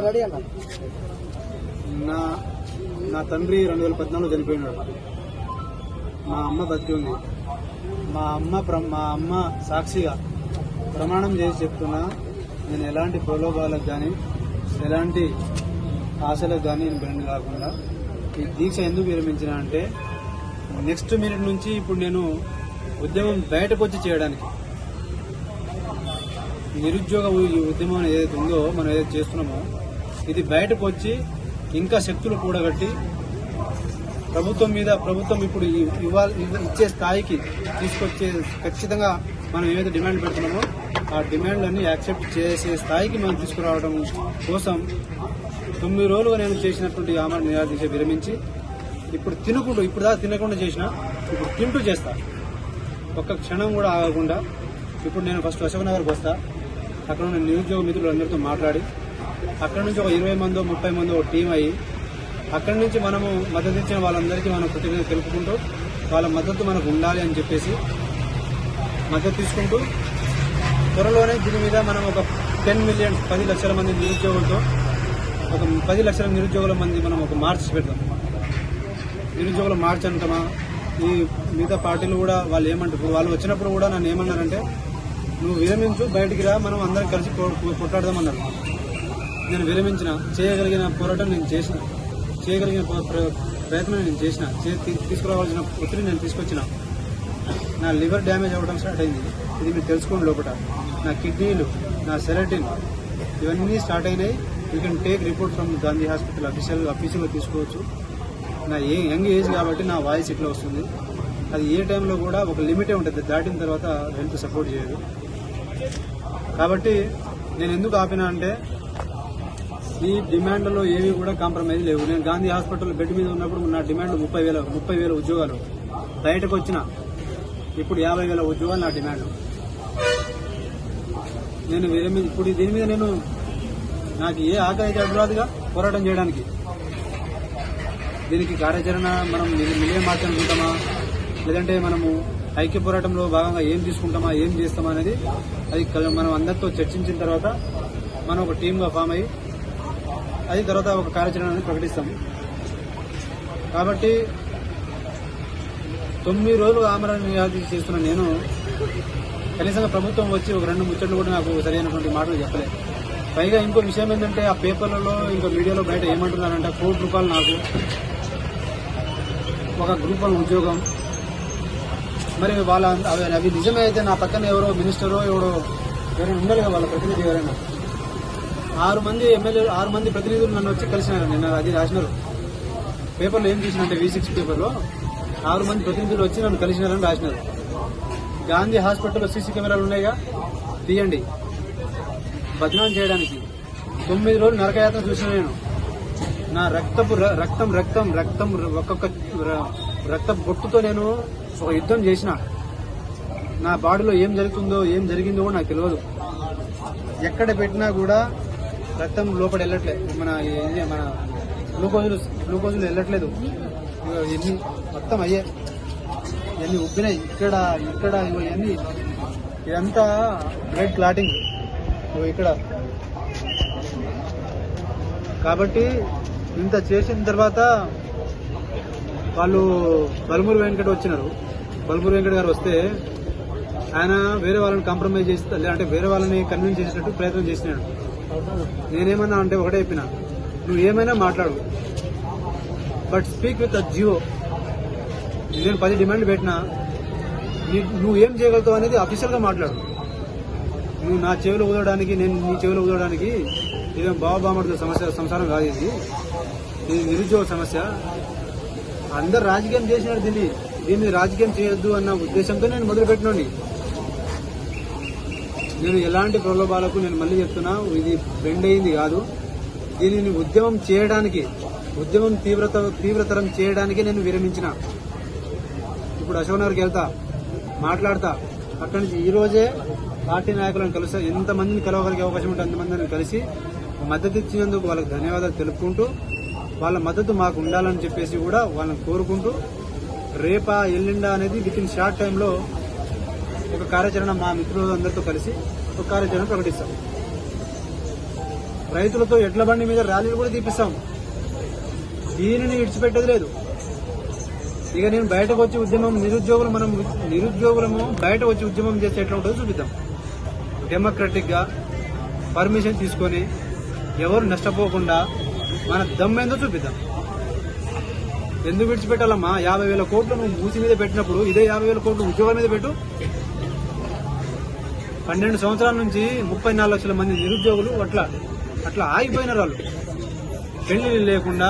Ready అన్న. నా తండ్రి 2014 చనిపోయినాడు. మా అమ్మ బతికి ఉంది. మా అమ్మ సాక్షిగా ప్రమాణం చేసి చెప్తున్నా, నేను ఎలాంటి ప్రలోభాలకు కానీ ఎలాంటి ఆశలకు కానీ నేను బెండ్ కాకుండా ఈ దీక్ష ఎందుకు విరమించిన అంటే, నెక్స్ట్ మినిట్ నుంచి ఇప్పుడు నేను ఉద్యమం బయటకు వచ్చి చేయడానికి, నిరుద్యోగ ఈ ఉద్యమం ఏదైతే ఉందో మనం ఏదైతే చేస్తున్నామో ఇది బయటకు వచ్చి ఇంకా శక్తులు కూడగట్టి ప్రభుత్వం ఇప్పుడు ఇచ్చే స్థాయికి తీసుకొచ్చే, ఖచ్చితంగా మనం ఏదైతే డిమాండ్ పెడుతున్నామో ఆ డిమాండ్లన్నీ యాక్సెప్ట్ చేసే స్థాయికి మనం తీసుకురావడం కోసం 9 రోజులుగా నేను చేసినటువంటి ఆమరణ నిరాదీక్ష విరమించి ఇప్పుడు తినకుండా చేసిన, ఇప్పుడు తింటూ చేస్తా. ఒక్క క్షణం కూడా ఆగకుండా ఇప్పుడు నేను ఫస్ట్ అశోక్ నగర్కి వస్తా. అక్కడ ఉన్న నిరుద్యోగ మిత్రులందరితో మాట్లాడి అక్కడ నుంచి ఒక 20 మందో 30 మందో ఒక టీం అయ్యి అక్కడి నుంచి మనము మద్దతు ఇచ్చిన వాళ్ళందరికీ మనం కృతజ్ఞత తెలుపుకుంటూ వాళ్ళ మద్దతు మనకు ఉండాలి అని చెప్పేసి మద్దతు తీసుకుంటూ త్వరలోనే దీని మీద మనం ఒక 10 మిలియన్ 10 లక్షల మంది నిరుద్యోగులతో ఒక 10 లక్షల నిరుద్యోగుల మంది మనం ఒక మార్చ్ పెడతాం. నిరుద్యోగుల మార్చ్ అంటామా, ఈ మిగతా పార్టీలు కూడా వాళ్ళు ఏమంటారు, వాళ్ళు వచ్చినప్పుడు కూడా నన్ను ఏమన్నారంటే, నువ్వు విరమించు, బయటికి రా, మనం అందరం కలిసి కొట్లాడదామన్నారు. నేను విరమించిన, చేయగలిగిన పోరాటం నేను చేసిన, చేయగలిగిన ప్రయత్నం నేను చేసిన, తీసుకురావాల్సిన ఒత్తిడి నేను తీసుకొచ్చిన. నా లివర్ డ్యామేజ్ అవ్వడం స్టార్ట్ అయింది. ఇది మీరు తెలుసుకోండి. లోపల నా కిడ్నీలు, నా సెరటిన్ ఇవన్నీ స్టార్ట్ అయినాయి. You can take report from Gandhi hospital అఫీషియల్గా తీసుకోవచ్చు. నా యంగ్ ఏజ్ కాబట్టి నా వాయిస్ ఇట్లా వస్తుంది. అది ఏ టైంలో కూడా ఒక లిమిటే ఉంటుంది, దాటిన తర్వాత హెల్త్ సపోర్ట్ చేయదు. కాబట్టి నేను ఎందుకు ఆపినా అంటే, ఈ డిమాండ్లలో ఏవి కూడా కాంప్రమైజ్ లేవు. నేను గాంధీ హాస్పిటల్ బెడ్ మీద ఉన్నప్పుడు నా డిమాండ్ 30,000 ఉద్యోగాలు. బయటకు వచ్చిన ఇప్పుడు 50,000 ఉద్యోగాలు నా డిమాండ్. నేను ఇప్పుడు దీని మీద నాకు ఏ ఆకలి అయితే అడ్డురాదుగా పోరాటం చేయడానికి. దీనికి కార్యాచరణ మనం మిలియన్ మార్చ్ అనుకుంటామా, లేదంటే మనము ఐక్య పోరాటంలో భాగంగా ఏం తీసుకుంటామా, ఏం చేస్తామా అనేది అది మనం అందరితో చర్చించిన తర్వాత మనం ఒక టీమ్గా ఫామ్ అయ్యి అది తర్వాత ఒక కార్యాచరణ అనేది ప్రకటిస్తాం. కాబట్టి 9 రోజులు ఆమరణ నిరాదీక్ష చేస్తున్న నేను కనీసంగా ప్రభుత్వం వచ్చి ఒక 2 ముచ్చట్లు కూడా నాకు సరైనటువంటి మాటలు చెప్పలేదు. పైగా ఇంకో విషయం ఏంటంటే, ఆ పేపర్లలో ఇంకా మీడియాలో బయట ఏమంటున్నారంటే, ₹1 కోటి నాకు ఒక గ్రూప్ 1 ఉద్యోగం. మరి అవి నిజమే అయితే నా పక్కన ఎవరో మినిస్టరో ఎవరైనా ఉండాలి కదా, వాళ్ళ ప్రతినిధి ఎవరైనా. 6 మంది ఎమ్మెల్యేలు, 6 మంది ప్రతినిధులు నన్ను వచ్చి కలిసినారు. నిన్న అది రాసినారు పేపర్లో. ఏం చేసినంటే V6 పేపర్లో 6 మంది ప్రతినిధులు వచ్చి నన్ను కలిసినారని రాసినారు. గాంధీ హాస్పిటల్లో సీసీ కెమెరాలు ఉన్నాయిగా, తీయండి. బదనాం చేయడానికి 9 రోజులు నరకయాత్ర చూసిన నేను. నా రక్తం ఒక్కొక్క రక్త బొట్టుతో నేను ఒక యుద్ధం చేసిన. నా బాడీలో ఏం జరుగుతుందో ఏం జరిగిందో కూడా నాకు తెలియదు. ఎక్కడ పెట్టినా కూడా రక్తం లోపల వెళ్ళట్లేదు. మన గ్లూకోజులు వెళ్ళట్లేదు. ఇవన్నీ మొత్తం అయ్యే, ఇవన్నీ ఉబ్బినాయి ఇక్కడ ఇవన్నీ. ఇదంతా బ్లడ్ క్లాటింగ్ ఇక్కడ. కాబట్టి ఇంత చేసిన తర్వాత వాళ్ళు బల్మూరి వెంకట వచ్చినారు. బల్మూరి వెంకట గారు వస్తే ఆయన వేరే వాళ్ళని కాంప్రమైజ్ చేస్తా, అంటే వేరే వాళ్ళని కన్విన్స్ చేసినట్టు ప్రయత్నం చేసినాడు. నేనేమన్నా అంటే ఒకటే చెప్పిన, నువ్వు ఏమైనా మాట్లాడు, but speak with a Jio. నేను 10 డిమాండ్లు పెట్టినా, నువ్వు ఏం చేయగలుగుతావు అనేది అఫీషియల్గా మాట్లాడు. నువ్వు నా చెవిలో ఊదడానికి, నేను నీ చెవిలో ఊదడానికి ఇదేం బావబామడితో సంసారం కాదు. ఇది నిరుద్యోగ సమస్య. అందరు రాజకీయం చేసినాడు. దీన్ని రాజకీయం చేయొద్దు అన్న ఉద్దేశంతో నేను మొదలుపెట్టినండి. నేను ఎలాంటి ప్రలోభాలకు, నేను మళ్ళీ చెప్తున్నా, ఇది బెండ్ అయింది కాదు. దీనిని ఉద్యమం తీవ్రతరం చేయడానికి నేను విరమించిన. ఇప్పుడు అశోక్ నగర్కి వెళ్తా, మాట్లాడతా. అక్కడి నుంచి ఈ రోజే పార్టీ నాయకులను కలుస్తా. ఎంతమందిని కలవగలిగే అవకాశం ఉంటే అంతమందిని కలిసి మద్దతు ఇచ్చినందుకు వాళ్ళకి ధన్యవాదాలు తెలుపుకుంటూ, వాళ్ళ మద్దతు మాకు ఉండాలని చెప్పేసి కూడా వాళ్ళని కోరుకుంటూ, రేపా ఎల్లుండా అనేది విత్ ఇన్ షార్ట్ టైంలో ఒక కార్యాచరణ మా మిత్రులందరితో కలిసి ఒక కార్యాచరణ ప్రకటిస్తాం. రైతులతో ఎడ్ల బండి మీద ర్యాలీలు కూడా తీపిస్తాం. దీనిని విడిచిపెట్టేది లేదు. ఇక నేను బయటకు వచ్చి ఉద్యమం నిరుద్యోగులము బయట వచ్చి ఉద్యమం చేస్తే ఎట్లా ఉంటుందో చూపిద్దాం. డెమోక్రటిక్ గా పర్మిషన్ తీసుకొని ఎవరు నష్టపోకుండా మన దమ్మేందో చూపిద్దాం. ఎందుకు విడిచిపెట్టాలమ్మా? 50,000 కోట్లు నువ్వు మూసి మీద పెట్టినప్పుడు ఇదే 50,000 కోట్లు ఉద్యోగాల మీద పెట్టు. 12 సంవత్సరాల నుంచి 34 లక్షల మంది నిరుద్యోగులు అట్లా ఆగిపోయినారు. వాళ్ళు పెళ్లి లేకుండా